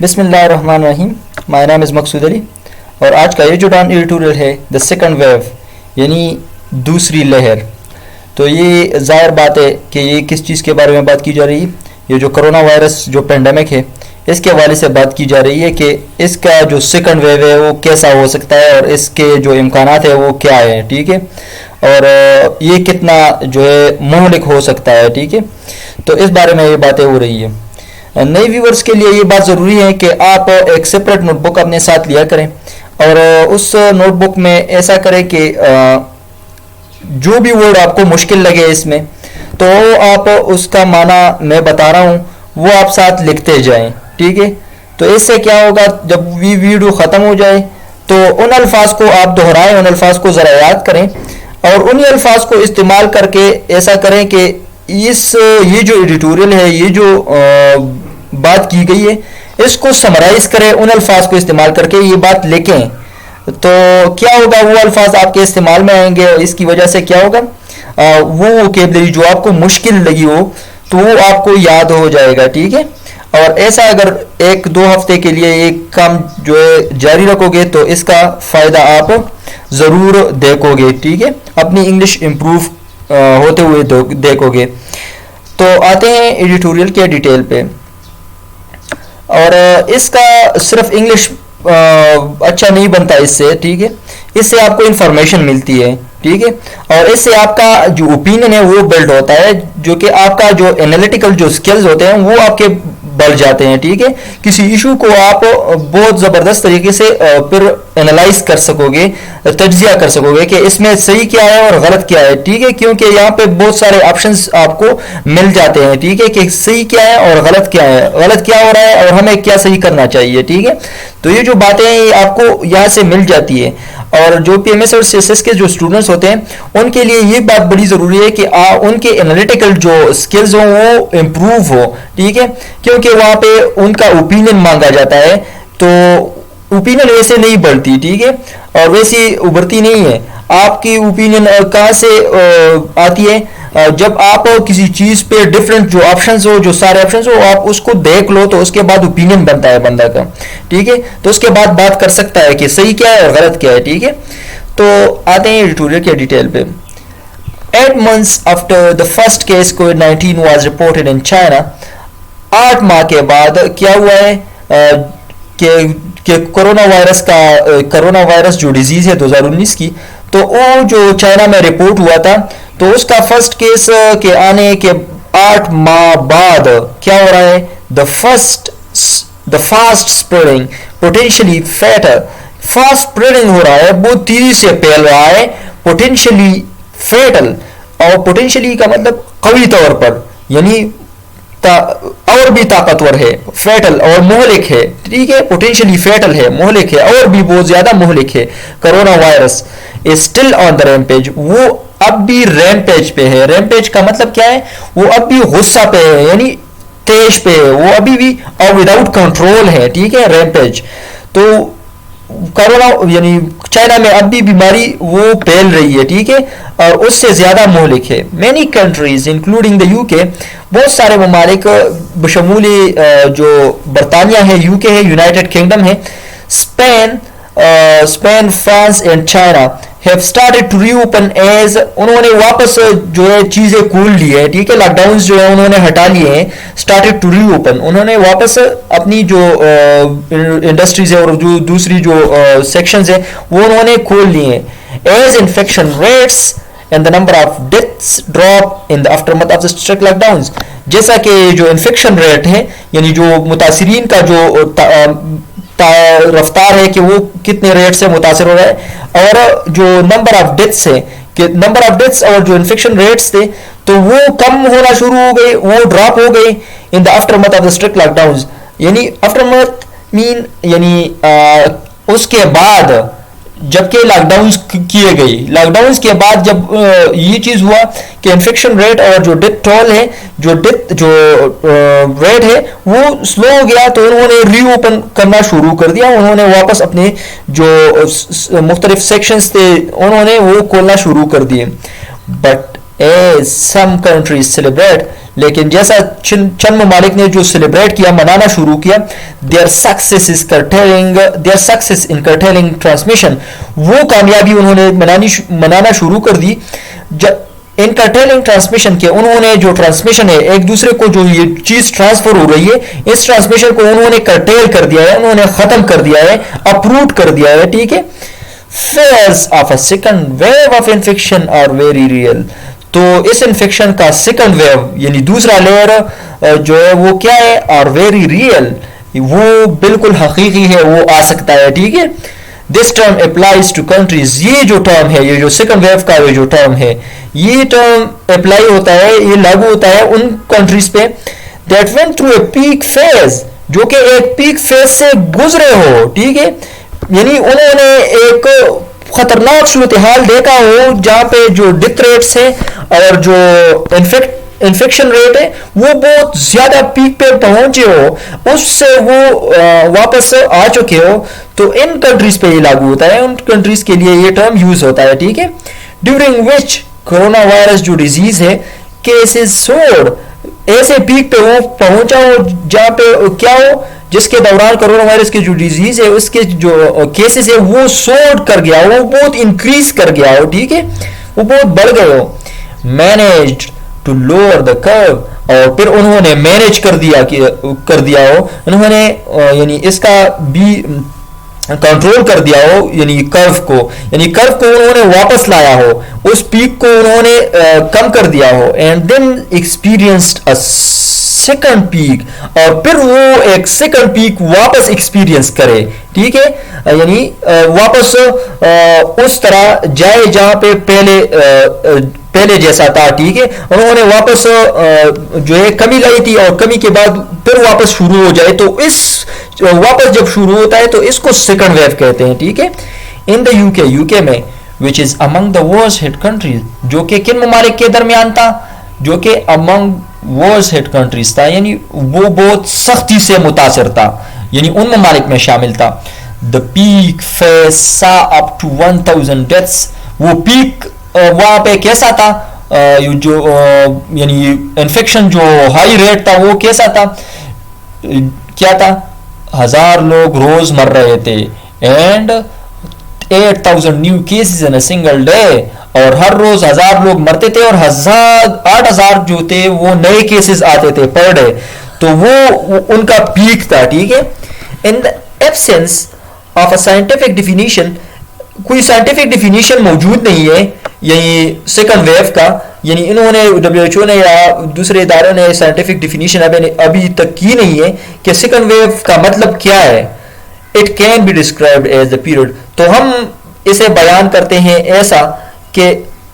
बिस्मिल्लाहिर्रहमानिर्रहीम। माय नाम इज़ मकसूद अली और आज का ये जो डाउन एडिटोरियल है द सेकंड वेव यानी दूसरी लहर। तो ये ज़ाहिर बात है कि ये किस चीज़ के बारे में बात की जा रही है। ये जो कोरोना वायरस जो पेंडेमिक है इसके हवाले से बात की जा रही है कि इसका जो सेकंड वेव है वो कैसा हो सकता है और इसके जो इम्कानात है वो क्या है, ठीक है, और ये कितना जो है मुहलिक हो सकता है, ठीक है। तो इस बारे में ये बातें हो रही है। नए व्यूवर्स के लिए ये बात ज़रूरी है कि आप एक सेपरेट नोटबुक अपने साथ लिया करें और उस नोटबुक में ऐसा करें कि जो भी वर्ड आपको मुश्किल लगे इसमें तो आप उसका माना मैं बता रहा हूँ वो आप साथ लिखते जाएं, ठीक है। तो इससे क्या होगा, जब वीडियो ख़त्म हो जाए तो उन अल्फाज को आप दोहराएं, उन अल्फाज को ज़रा याद करें और उन्हीं अल्फाज को इस्तेमाल करके ऐसा करें कि ये जो एडिटोरियल है, ये जो बात की गई है, इसको समराइज करें उन अल्फाज को इस्तेमाल करके ये बात लिखें। तो क्या होगा, वो अल्फाज आपके इस्तेमाल में आएंगे और इसकी वजह से क्या होगा, वो वोकैबुलरी जो आपको मुश्किल लगी हो तो वो आपको याद हो जाएगा, ठीक है। और ऐसा अगर 1-2 हफ्ते के लिए एक काम जो है जारी रखोगे तो इसका फ़ायदा आप ज़रूर देखोगे, ठीक है, अपनी इंग्लिश इम्प्रूव होते हुए देखोगे। तो आते हैं एडिटोरियल के डिटेल पे। और इसका सिर्फ इंग्लिश अच्छा नहीं बनता इससे, ठीक है, इससे आपको इंफॉर्मेशन मिलती है, ठीक है, और इससे आपका जो ओपिनियन है वो बिल्ड होता है, जो कि आपका जो एनालिटिकल जो स्किल्स होते हैं वो आपके बढ़ जाते हैं, ठीक है। किसी इशू को आप बहुत ज़बरदस्त तरीके से फिर एनालाइज कर सकोगे, तज्जिया कर सकोगे कि इसमें सही क्या है और गलत क्या है, ठीक है, क्योंकि यहाँ पे बहुत सारे ऑप्शंस आपको मिल जाते हैं, ठीक है, कि सही क्या है और गलत क्या है, गलत क्या हो रहा है और हमें क्या सही करना चाहिए, ठीक है। तो ये जो बातें हैं ये आपको यहाँ से मिल जाती है। और जो पीएमएस और सीएसएस के जो स्टूडेंट्स होते हैं उनके लिए ये बात बड़ी ज़रूरी है कि उनके एनालिटिकल जो स्किल्स हो वो इम्प्रूव हो, ठीक है, क्योंकि वहाँ पे उनका ओपिनियन मांगा जाता है। तो ओपिनियन वैसे नहीं बढ़ती, ठीक है, और वैसी उभरती नहीं है। आपकी ओपिनियन कहाँ से आती है, जब आप किसी चीज़ पे डिफरेंट जो ऑप्शंस हो, जो सारे ऑप्शंस हो, आप उसको देख लो तो उसके बाद ओपिनियन बनता है बंदा का, ठीक है। तो उसके बाद बात कर सकता है कि सही क्या है और गलत क्या है, ठीक है। तो आते हैं एडिटोरियल के डिटेल पे। 8 months after the first case COVID-19 was reported in China, 8 माह के बाद क्या हुआ है कि कोरोना वायरस जो डिजीज़ है 2019 की, तो वो जो चाइना में रिपोर्ट हुआ था तो उसका फर्स्ट केस के आने के 8 माह बाद क्या हो रहा है, the fast spreading potentially fatal, fast spreading हो रहा है, बहुत तेजी से फैल रहा है, पोटेंशियली फैटल, और पोटेंशियली का मतलब कवी तौर पर, यानी और भी ताकतवर है, फैटल और मोहलिक है, ठीक है, पोटेंशियली फैटल है, मोहलिक है और भी बहुत ज्यादा मोहलिक है। Corona virus is still on the rampage, वो अब भी रैम्पेज पे है। रैम्पेज का मतलब क्या है, वो अब भी गुस्सा पे है, यानी तेज पे है, वो अभी भी और विदाउट कंट्रोल है, ठीक है, रैम्पेज। तो कोरोना यानी चाइना में अब भी बीमारी वो फैल रही है, ठीक है, और उससे ज्यादा मोहलिक है। Many countries including the UK, बहुत सारे ममालिक बशमूल जो बरतानिया है, यूके है, यूनाइटेड किंगडम है, Spain, France and China have started to reopen as, उन्होंने वापस जो है चीज़ें खोल ली है, ठीक है, लॉकडाउन जो है उन्होंने हटा लिए हैं, स्टार्टेड टू रीओपन, उन्होंने वापस अपनी जो इंडस्ट्रीज है और जो दूसरी जो सेक्शंस है वो उन्होंने खोल लिए हैं। As infection rates and the number of deaths drop in the aftermath of the strict lockdowns, जैसा कि जो इन्फेक्शन रेट है यानी जो मुतासिरीन का जो रफ्तार है कि वो कितने रेट से मुतासर हो रहा है, और जो नंबर ऑफ डेथ्स है कि नंबर ऑफ डेथ्स और जो इन्फेक्शन रेट्स थे तो वो कम होना शुरू हो गए, वो ड्रॉप हो गए in the aftermath of the strict lockdown. यानी आफ्टरमैथ मीन यानी उसके बाद जबकि लॉकडाउन किए गए, लॉकडाउन के बाद जब ये चीज़ हुआ कि इन्फेक्शन रेट और जो डेथ टोल है, जो रेट है वो स्लो हो गया, तो उन्होंने रीओपन करना शुरू कर दिया, उन्होंने वापस अपने जो मुख्तलिफ सेक्शंस थे उन्होंने वो खोलना शुरू कर दिए। But as some countries celebrate, लेकिन जैसा चंद ममालिक ने जो सेलिब्रेट किया, मनाना शुरू किया, their success in curtailing transmission, वो कामयाबी उन्होंने मनाना शुरू कर दी। इन कर्टेलिंग ट्रांसमिशन के, उन्होंने जो ट्रांसमिशन है, एक दूसरे को जो ये चीज ट्रांसफर हो रही है, इस ट्रांसमिशन को उन्होंने कर्टेल कर दिया है, उन्होंने खत्म कर दिया है, अपरूट कर दिया है, ठीक है। Fears of a second wave of infection are very real, तो इस इन्फेक्शन का सेकंड वेव यानी दूसरा लेयर जो है वो क्या है, आर वेरी रियल, वो बिल्कुल हकीकी है, वो आ सकता है, ठीक है। This term applies to countries, ये जो टर्म है, ये जो सेकंड वेव का ये जो टर्म है, ये टर्म अप्लाई होता है, ये लागू होता है उन कंट्रीज पे that went through a peak phase, जो कि एक पीक फेज से गुजरे हो, ठीक है। यानी उन्होंने एक खतरनाक सूरत हाल देखा हो जहां पे जो डेथ रेट्स है और जो इन्फेक्शन रेट है वो बहुत ज्यादा पीक पे पहुंचे हो, उससे वो वापस आ चुके हो, तो इन कंट्रीज पे ये लागू होता है, उन कंट्रीज के लिए ये टर्म यूज होता है, ठीक है। ड्यूरिंग विच कोरोना वायरस जो डिजीज है, केसेस सोड, ऐसे पीक पे वो पहुंचा हो जहां पे क्या हो, जिसके दौरान कोरोना वायरस की जो डिजीज है उसके जो केसेस है वो सोड कर गया हो, वो बहुत इंक्रीज कर गया हो, ठीक है, वो बहुत बढ़ गए हो। Managed to lower the curve, और फिर उन्होंने मैनेज कर दिया हो, उन्होंने यानी इसका भी कंट्रोल कर दिया हो, यानी कर्व को उन्होंने वापस लाया हो, उस पीक को उन्होंने कम कर दिया हो, and then experienced a second peak, और फिर वो एक सेकंड पीक वापस एक्सपीरियंस करे, ठीक है, यानी वापस उस तरह जाए जहां पे पहले जैसा था, ठीक है। उन्होंने वापस जो है कमी लाई थी और कमी के बाद फिर वापस शुरू हो जाए, तो इस वापस जब शुरू होता है तो इसको सेकंड वेव कहते हैं, ठीक है। इन द यूके में which is among the worst hit countries, जो कि किन ममालिक के दरमियान था, जो कि अमंग वर्स्ट हिट कंट्रीज था, यानी वो बहुत सख्ती से मुतासर था, यानी उन ममालिक में शामिल था। द पीक फेस सा अप टू 1000 डेथ्स, वो पीक वहां पे कैसा था, जो यानी इन्फेक्शन जो हाई रेट था वो कैसा था, क्या था, 1000 लोग रोज मर रहे थे, and 8000 new cases in a single day, और हर रोज 1000 लोग मरते थे और 8000 जो थे वो नए केसेस आते थे पर डे, तो वो उनका पीक था, ठीक है। In the absence of a scientific definition, कोई साइंटिफिक डेफिनेशन मौजूद नहीं है यही सेकंड वेव का, यानी इन्होंने WHO ने या दूसरे इदारों ने साइंटिफिक डेफिनेशन अभी तक की नहीं है कि सेकंड वेव का मतलब क्या है। It can be described as the period, तो हम इसे बयान करते हैं ऐसा कि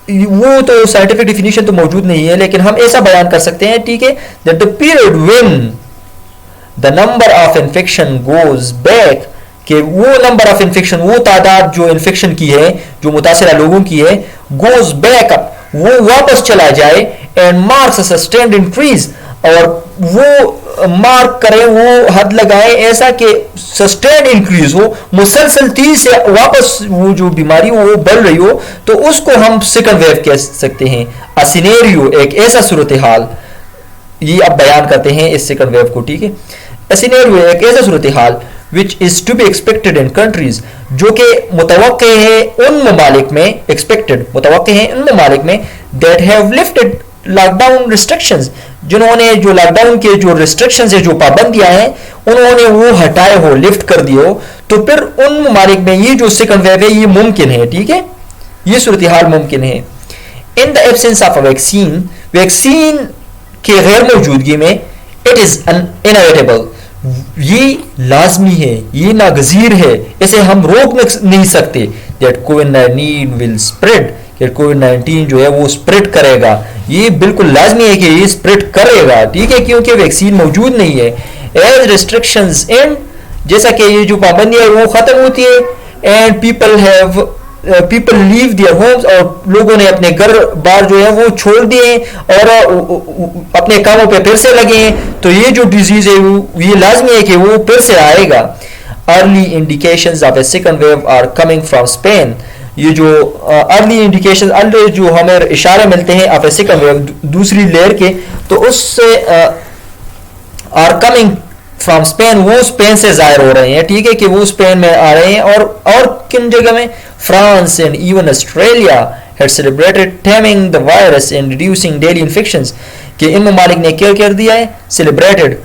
वो तो साइंटिफिक डेफिनेशन तो मौजूद नहीं है, लेकिन हम ऐसा बयान कर सकते हैं, ठीक है, that the period when the number of infection goes back, कि वो नंबर ऑफ इन्फेक्शन, वो तादाद जो इन्फेक्शन की है, जो मुतासिरा लोगों की है, गोज बैक अप, वो वापस चला जाए, and marks a sustained increase, और वो मार्क करें, वो हद लगाए ऐसा कि सस्टेन्ड इंक्रीज हो, मुसलसल तेजी से वापस वो जो बीमारी वो बढ़ रही हो, तो उसको हम सेकंड वेव कह सकते हैं। अ सिनेरियो, एक ऐसा सूरत हाल, ये अब बयान करते हैं इस सेकंड वेव को, ठीक है। अ सिनेरियो, एक ऐसा सूरत हाल which is to be expected in countries, जो कि मुतवक्के है उन ममालिक में, expected मुतवक्के है उन ममालिक में, that have lifted lockdown restrictions, जिन्होंने जो लॉकडाउन के जो रिस्ट्रिक्शंस है, जो पाबंदियां हैं, उन्होंने वो हटाए हो, लिफ्ट कर दिए हो, तो फिर उन ममालिक में ये जो सेकंड वेव है ये मुमकिन है, ठीक है, ये सूरत हाल मुमकिन है। In the absence of a vaccine, vaccine के गैर मौजूदगी में, इट इज इनएविटेबल, ये लाजमी है, ये नागजीर है, इसे हम रोक नहीं सकते, दैट कोविड-19 विल स्प्रेड, कि कोविड-19 जो है वो स्प्रेड करेगा, ये बिल्कुल लाजमी है कि ये स्प्रेड करेगा, ठीक है, क्योंकि वैक्सीन मौजूद नहीं है। एज रिस्ट्रिक्शंस एंड, जैसा कि ये जो पाबंदी है वो खत्म होती है, and people leave their homes, और लोगों ने अपने घर बार जो है वो छोड़ दिए और अपने कामों पे फिर से लगे हैं, तो ये जो डिजीज है ये लाजमी है कि वो फिर से आएगा। Early indications of a second wave are coming from Spain, ये जो अर्ली इंडिकेशन, अर्ली जो हमें इशारे मिलते हैं ऑफ ए सेकंड वेव दूसरी लेयर के, तो उससे आर कमिंग फ्रॉम स्पेन, वो स्पेन से जाहिर हो रहे हैं, ठीक है, कि वो स्पेन में आ रहे हैं। और किन जगह में, France and even Australia had celebrated taming the virus and reducing daily infections, कि इन ममालिक ने क्या कर दिया है, सेलिब्रेटेड,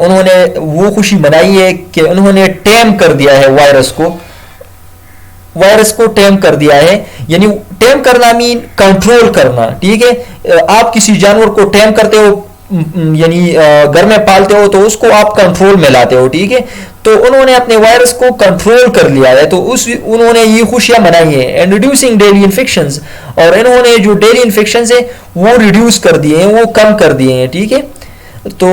उन्होंने वो खुशी मनाई है कि उन्होंने टेम कर दिया है वायरस को टेम कर दिया है। यानी टेम करना मीन कंट्रोल करना, ठीक है। आप किसी जानवर को टेम करते हो, यानी घर में पालते हो, तो उसको आप कंट्रोल में लाते हो, ठीक है। तो उन्होंने अपने वायरस को कंट्रोल कर लिया है, तो उन्होंने ये खुशियां मनाई है। एंड रिड्यूसिंग डेली इन्फेक्शंस, और इन्होंने जो डेली इन्फेक्शंस है वो रिड्यूस कर दिए हैं, वो कम कर दिए हैं, ठीक है। तो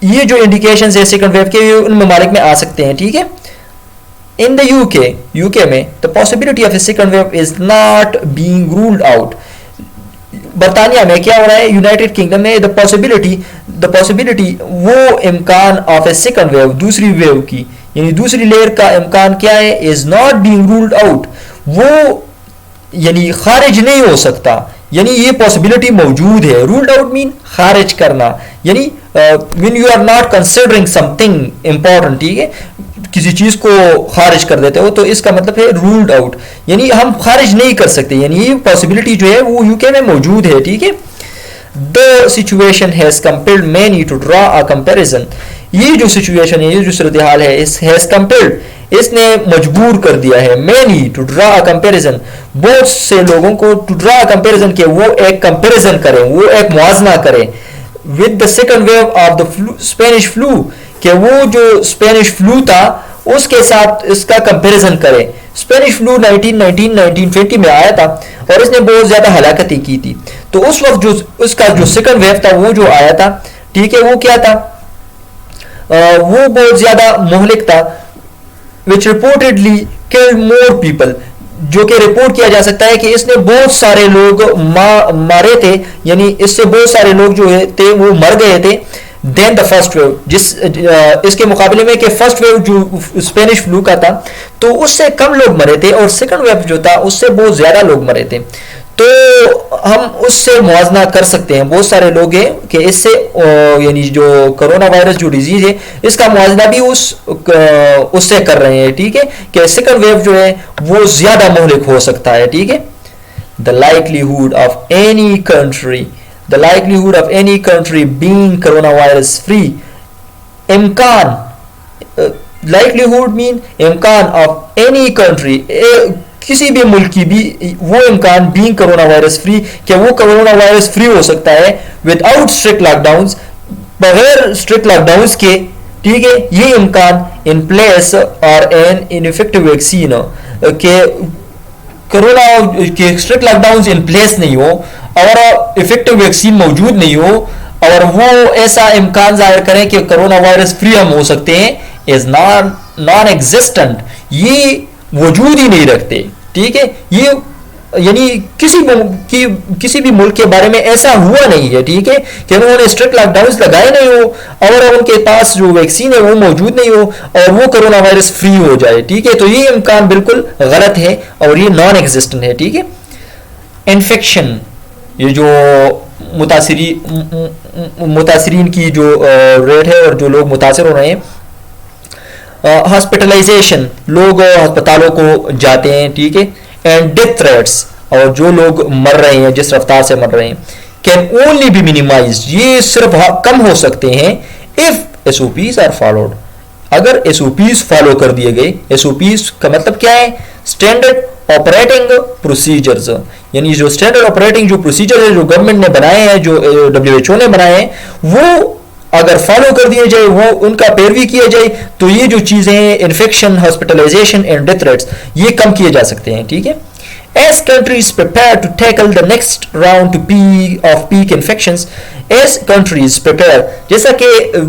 ये जो इंडिकेशंस है सेकंड वेव के, उन ममालिक में आ सकते हैं, ठीक है। इन द यूके में the possibility of a second wave is not being ruled out. बरतानिया में क्या हो रहा है, यूनाइटेड किंगडम में द पॉसिबिलिटी वो इम्कान ऑफ ए सेकंड वेव, दूसरी वेव की, यानी दूसरी लेयर का इम्कान क्या है, is not being ruled out, वो यानी खारिज नहीं हो सकता, यानी ये पॉसिबिलिटी मौजूद है। रूल्ड आउट मीन खारिज करना, यानी when you are not considering something important, ठीक है, किसी चीज को खारिज कर देते हो, तो इसका मतलब है रूल्ड आउट, यानी हम खारिज नहीं कर सकते, यानी ये पॉसिबिलिटी जो है वो यूके में मौजूद है, ठीक है। The situation has compelled many to draw a comparison, ये जो सिचुएशन है, ये जो सूरत हाल है, इस हैज कंपेल्ड, इसने मजबूर कर दिया है, many to draw a comparison, बहुत से लोगों को टू ड्रॉ अ कंपैरिजन, के वो एक कंपैरिजन करें, वो एक मुआवजा करें with the second wave of the Spanish flu, कि वो जो स्पेनिश फ्लू था उसके साथ इसका कंपैरिजन करें। स्पेनिश फ्लू 1920 में आया था और इसने बहुत ज्यादा हलाकतें की थी, तो उस वक्त जो उसका जो सेकंड वेव था वो जो आया था, ठीक है, वो क्या था, वो बहुत ज्यादा मुहलिक था, विच रिपोर्टेडली किल्ड मोर पीपल, जो कि रिपोर्ट किया जा सकता है कि इसने बहुत सारे लोग मारे थे, यानी इससे बहुत सारे लोग जो थे वो मर गए थे देन द फर्स्ट वेव, इसके मुकाबले में कि फर्स्ट वेव जो स्पेनिश फ्लू का था तो उससे कम लोग मरे थे, और सेकंड वेव जो था उससे बहुत ज्यादा लोग मरे थे। तो हम उससे मुआवजा कर सकते हैं, बहुत सारे लोग हैं कि इससे यानी जो कोरोना वायरस जो डिजीज है इसका मुआवजा भी उससे कर रहे हैं, ठीक है, कि सेकंड वेव जो है वो ज्यादा मुहलिक हो सकता है, ठीक है। The likelihood of any country being corona virus free, इम्कान, लाइकलीहुड मीन इम्कान ऑफ एनी कंट्री, किसी भी मुल्क की भी वो इम्कान बीइंग कोरोना वायरस फ्री, कि वो कोरोना वायरस फ्री हो सकता है विदाउट स्ट्रिक्ट लॉकडाउन्स, बगैर स्ट्रिक्ट लॉकडाउन्स के, ठीक है, ये इम्कान इन प्लेस और एन इनइफेक्टिव वैक्सीन, के कोरोना के स्ट्रिक्ट लॉकडाउन्स इन प्लेस नहीं हो और इफेक्टिव वैक्सीन मौजूद नहीं हो, और वो ऐसा इम्कान जाहिर करें कि कोरोना वायरस फ्री हम हो सकते हैं, इज नॉन एग्जिस्टेंट, ये वजूद ही नहीं रखते, ठीक है। ये यानी किसी भी मुल्क के बारे में ऐसा हुआ नहीं है, ठीक है, कि उन्होंने स्ट्रिक्ट लॉकडाउन लगाए नहीं हो और उनके पास जो वैक्सीन है वो मौजूद नहीं हो और वो कोरोना वायरस फ्री हो जाए, ठीक है। तो ये इम्कान बिल्कुल गलत है और ये नॉन एग्जिस्टेंट है, ठीक है। इन्फेक्शन, ये जो मुतासिरीन की जो रेट है और जो लोग मुतासर हो रहे हैं, हॉस्पिटलाइजेशन, लोग अस्पतालों को जाते हैं, ठीक है, एंड डेथ रेट्स, और जो लोग मर रहे हैं जिस रफ्तार से मर रहे हैं, कैन ओनली बी मिनिमाइज, ये सिर्फ कम हो सकते हैं इफ एसओपीज आर फॉलोड, अगर एसओपीज फॉलो कर दिए गए। एसओपीज का मतलब क्या है, स्टैंडर्ड ऑपरेटिंग प्रोसीजर्स, यानी जो स्टैंडर्ड ऑपरेटिंग जो प्रोसीजर है जो गवर्नमेंट ने बनाए हैं, जो WHO ने बनाए हैं, वो अगर फॉलो कर दिए जाए, वो उनका पैरवी किया जाए, तो ये जो चीजें हैं, infection, hospitalisation and death rates, ये कम किए जा सकते हैं, ठीक है। As countries prepare to tackle the next round of peak infections, as countries prepare, जैसा कि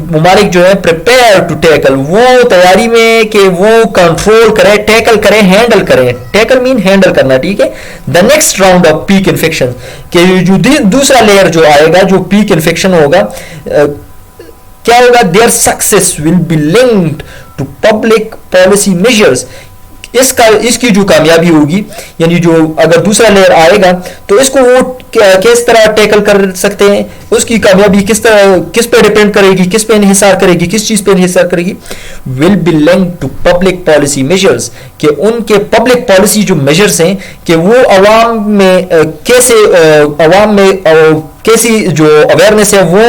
मुमालिक जो है prepare to tackle, वो तैयारी में कि वो कंट्रोल करें, टैकल करें, हैंडल करें, टैकल मीन हैंडल करना, ठीक है। The next round of peak infections, कि जो दूसरा लेयर जो आएगा, जो पीक इन्फेक्शन होगा, क्या होगा, their success will be linked to public policy measures, इसकी जो कामयाबी होगी, यानी जो अगर दूसरा लेयर आएगा तो इसको वो किस तरह टैकल कर सकते हैं, उसकी कामयाबी किस पे डिपेंड करेगी, किस पे इन्हिसार करेगी, किस चीज पे इन्हिसार करेगी, will be linked to public policy measures, कि उनके पब्लिक पॉलिसी जो मेजर्स हैं कि वो अवाम में कैसी जो अवेयरनेस है वो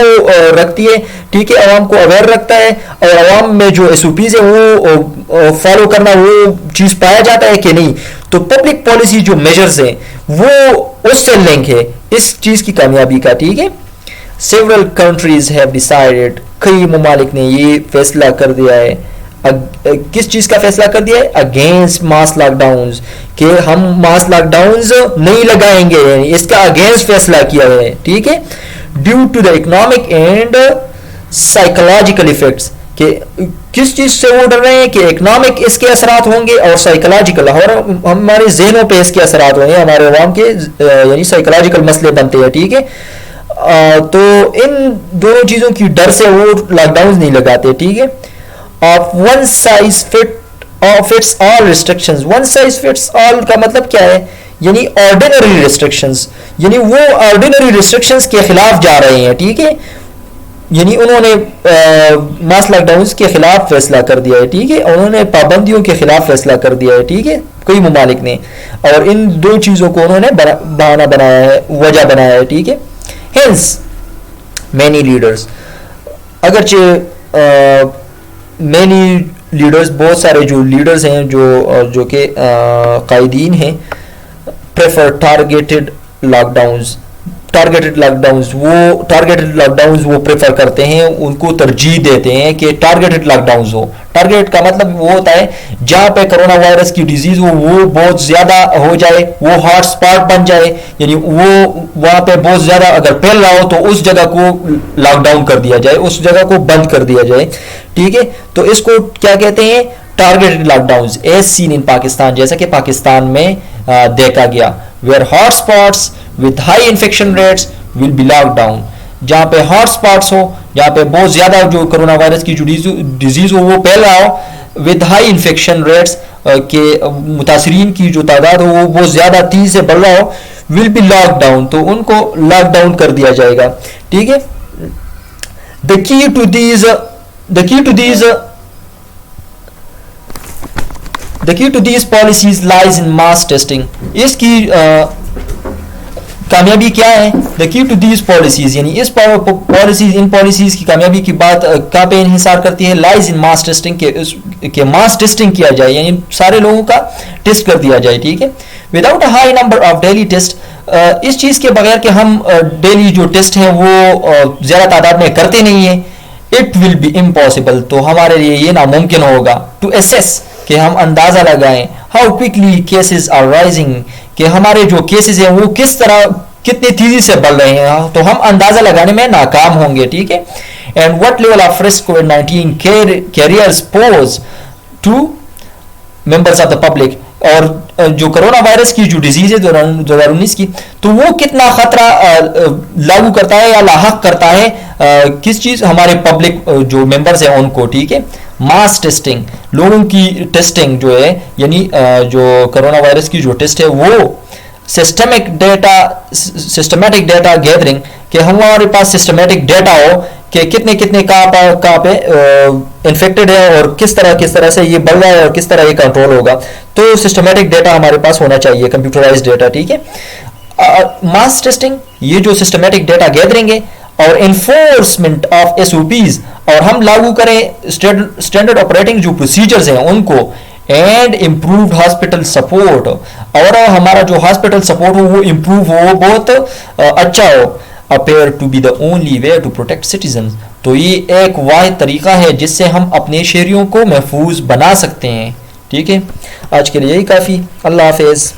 रखती है, ठीक है, अवाम को अवेयर रखता है, और अवाम में जो एसओपीज है वो फॉलो करना, वो चीज पाया जाता है कि नहीं। तो पब्लिक पॉलिसी जो मेजर्स हैं वो उससे लिंक है इस चीज की कामयाबी का, ठीक है। सेवरल कंट्रीज हैव डिसाइडेड, कई ममालिक ने ये फैसला कर दिया है, किस चीज का फैसला कर दिया है, अगेंस्ट मास लॉकडाउन, कि हम मास लॉकडाउन नहीं लगाएंगे, इसका अगेंस्ट फैसला किया है, ठीक है। Due to the economic and psychological effects, कि किस चीज से वो डर रहे हैं कि इकोनॉमिक इसके असरात होंगे और साइकोलॉजिकल, और हमारे जहनों पे इसके असरात होंगे, हमारे अवाम के यानी साइकोलॉजिकल मसले बनते हैं, ठीक है। तो इन दोनों चीजों की डर से वो लॉकडाउन नहीं लगाते, ठीक है। Of one size fits all restrictions, one size fits all का मतलब क्या है, यानी ऑर्डिनरी रिस्ट्रिक्शंस, यानी वो ऑर्डिनरी रिस्ट्रिक्शंस के खिलाफ जा रहे हैं, ठीक है, यानी उन्होंने मास लॉकडाउन के खिलाफ फैसला कर दिया है, ठीक है, उन्होंने पाबंदियों के खिलाफ फैसला कर दिया है, ठीक है, कई ममालिक ने, और इन दो चीजों को उन्होंने बहाना बनाया है, वजह बनाया है, ठीक है। हेंस मैनी लीडर्स, अगरचे मैनी लीडर्स, बहुत सारे जो लीडर्स हैं जो कि कायदीन हैं, प्रेफर टारगेटेड लॉकडाउन्स वो प्रेफर करते हैं, उनको तरजीह देते हैं कि टारगेटेड लॉकडाउन्स हो। टारगेट का मतलब वो होता है जहां पे कोरोना वायरस की डिजीज हो वो बहुत ज्यादा हो जाए, वो हॉट स्पॉट बन जाए, यानी वो वहां पे बहुत ज्यादा अगर फैल रहा हो तो उस जगह को लॉकडाउन कर दिया जाए, उस जगह को बंद कर दिया जाए, ठीक है। तो इसको क्या कहते हैं, targeted lockdown, as seen in Pakistan, जैसा कि पाकिस्तान में देखा गया, where hot spots with high infection rates will be lock down, जहां पे हॉट स्पॉट्स हो, जहां पे बहुत ज्यादा जो कोरोना वायरस की जो डिजीज हो वो फैल रहा हो, विद हाई इन्फेक्शन रेट्स के मुतासरीन की जो तादाद हो वो बहुत ज्यादा तेजी से बढ़ रहा हो, विल बी लॉक डाउन, तो उनको लॉकडाउन कर दिया जाएगा, ठीक है। The key to these policies lies in mass testing, इसकी कामयाबी क्या है, the key to these policies, यानी इस इन पॉलिसीज की कामयाबी की बात कहाँ पे इन्हिसार करती है, लाइज इन मास टेस्टिंग, के मास टेस्टिंग किया जाए, यानी सारे लोगों का टेस्ट कर दिया जाए, ठीक है। Without a high number of daily test, इस चीज के बगैर कि हम डेली जो टेस्ट हैं वो ज्यादा तादाद में करते नहीं है, इट विल बी इम्पॉसिबल, तो हमारे लिए ये नामुमकिन होगा, टू एसेस, कि हम अंदाजा लगाएं, how quickly cases are rising, कि हमारे जो केसेस हैं वो कितनी तेजी से बढ़ रहे हैं, तो हम अंदाजा लगाने में नाकाम होंगे, ठीक है। And what level of risk कोविड-19 carriers pose to members of the public, और जो कोरोना वायरस की जो डिजीज है 2019 की, तो वो कितना खतरा लागू करता है या लाहक करता है किस चीज, हमारे पब्लिक जो मेंबर्स हैं उनको, ठीक है। मास टेस्टिंग, लोगों की टेस्टिंग जो है, यानी जो कोरोना वायरस की जो टेस्ट है वो सिस्टमेटिक डेटा गैदरिंग, कि हमारे पास सिस्टमेटिक डेटा हो कि कितने कहाँ पे इन्फेक्टेड है और किस तरह से ये बढ़ रहा है और किस तरह ये कंट्रोल होगा, तो सिस्टमेटिक डेटा हमारे पास होना चाहिए, कंप्यूटराइज्ड डेटा, ठीक है। मास टेस्टिंग, ये जो सिस्टमेटिक डेटा गैदरिंग है, और एनफोर्समेंट ऑफ एसओपीज, और हम लागू करें स्टैंडर्ड ऑपरेटिंग जो प्रोसीजर्स हैं उनको, एंड इम्प्रूव्ड हॉस्पिटल सपोर्ट, और हमारा जो हॉस्पिटल सपोर्ट हो वो इम्प्रूव हो, बहुत अच्छा हो, appear to be the only way to protect citizen, तो ये एक वाहिद तरीका है जिससे हम अपने शहरियों को महफूज बना सकते हैं, ठीक है। आज के लिए यही काफ़ी, अल्लाह हाफिज़।